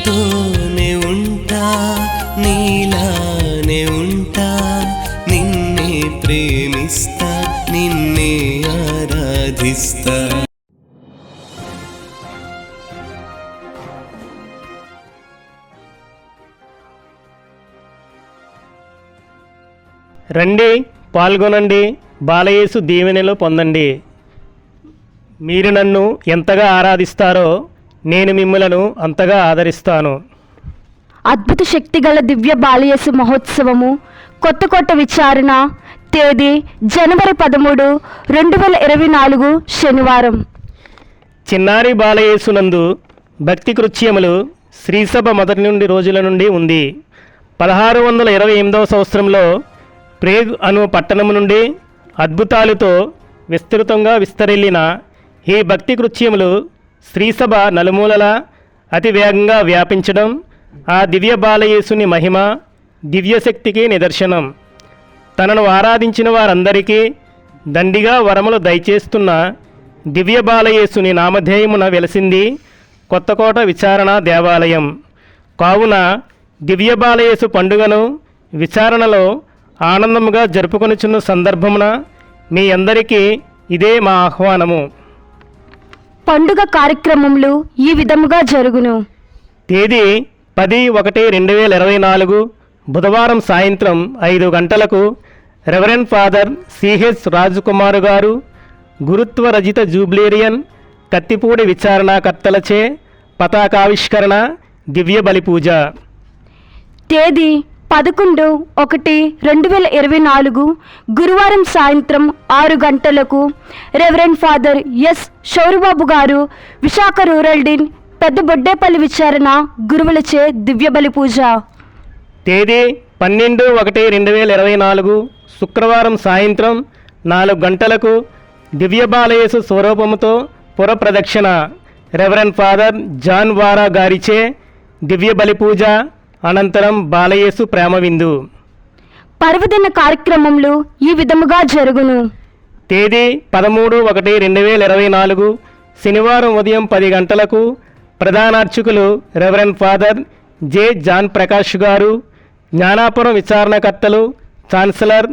నీతోనే ఉంటా, నీలానే ఉంటా, నిన్నే ప్రేమిస్తా, నిన్నే ఆరాధిస్తా. రండి, పాల్గొనండి, బాలయేసు దీవెనలు పొందండి. మీరు నన్ను ఎంతగా ఆరాధిస్తారో నేను మిమ్మలను అంతగా ఆదరిస్తాను. అద్భుత శక్తిగల దివ్య బాలయేసు మహోత్సవము కొత్తకోట విచారణ, తేదీ జనవరి 13, 2024 శనివారం. చిన్నారి బాలయేసునందు భక్తి కృత్యములు శ్రీసభ మొదటి రోజుల నుండి ఉంది. 1628వ సంవత్సరంలో ప్రేగ్ అను పట్టణం నుండి అద్భుతాలతో విస్తృతంగా విస్తరిల్లిన ఈ భక్తి కృత్యములు శ్రీసభ నలుమూలలా అతి వేగంగా వ్యాపించడం ఆ దివ్య బాలయేసుని మహిమ, దివ్యశక్తికి నిదర్శనం. తనను ఆరాధించిన వారందరికీ దండిగా వరములు దయచేస్తున్న దివ్య బాలయేసుని నామధేయమున వెలసింది కొత్తకోట విచారణ దేవాలయం. కావున దివ్య బాలయేసు పండుగను విచారణలో ఆనందముగా జరుపుకొనుచున్న సందర్భమున మీ అందరికీ ఇదే మా ఆహ్వానము. పండుగ కార్యక్రమములు ఈ విధముగా జరుగును. తేదీ 10/1/2024 బుధవారం సాయంత్రం 5 గంటలకు రెవరెండ్ ఫాదర్ సిహెచ్ రాజకుమారు గారు గురుత్వ రజిత జూబ్లేరియన్ కత్తిపూడి విచారణకర్తలచే పతాకావిష్కరణ, దివ్య బలిపూజ. తేదీ 11/1/2024 గురువారం సాయంత్రం 6 గంటలకు రెవరెండ్ ఫాదర్ ఎస్ శౌరిబాబు గారు విశాఖ రూరల్ డీన్ పెద్ద బొడ్డేపల్లి విచారణ గురువులచే దివ్య బలి పూజ. తేదీ 12/1/2024 శుక్రవారం సాయంత్రం 4 గంటలకు దివ్య బాలయేసు స్వరూపముతో పుర ప్రదక్షిణ రెవరెండ్ ఫాదర్ జాన్ వారా గారిచే దివ్య బలి పూజ. అనంతరం బాలయేసు ప్రేమ విందు. పర్వదిన కార్యక్రమములు ఈ విధముగా జరుగును. తేదీ 13/1/2024 శనివారం ఉదయం 10 గంటలకు ప్రధానార్చకులు reverend father J John Prakash గారు, జ్ఞానాపురం విచారణకర్తలు, ఛాన్సలర్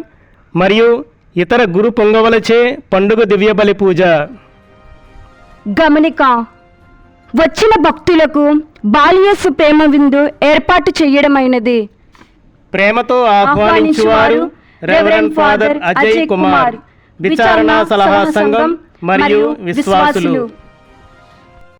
మరియు ఇతర గురు పొంగవలచే పండుగ దివ్య బలి పూజ. గమనిక: వచ్చిన భక్తులకు బాలయేసు ప్రేమ విందు ఏర్పాటు చేయడమైనది. ప్రేమతో ఆహ్వానించువారు రెవరెండ్ ఫాదర్ అజయ్ కుమార్, విచారణ సలహా సంఘం మరియు విశ్వాసులు.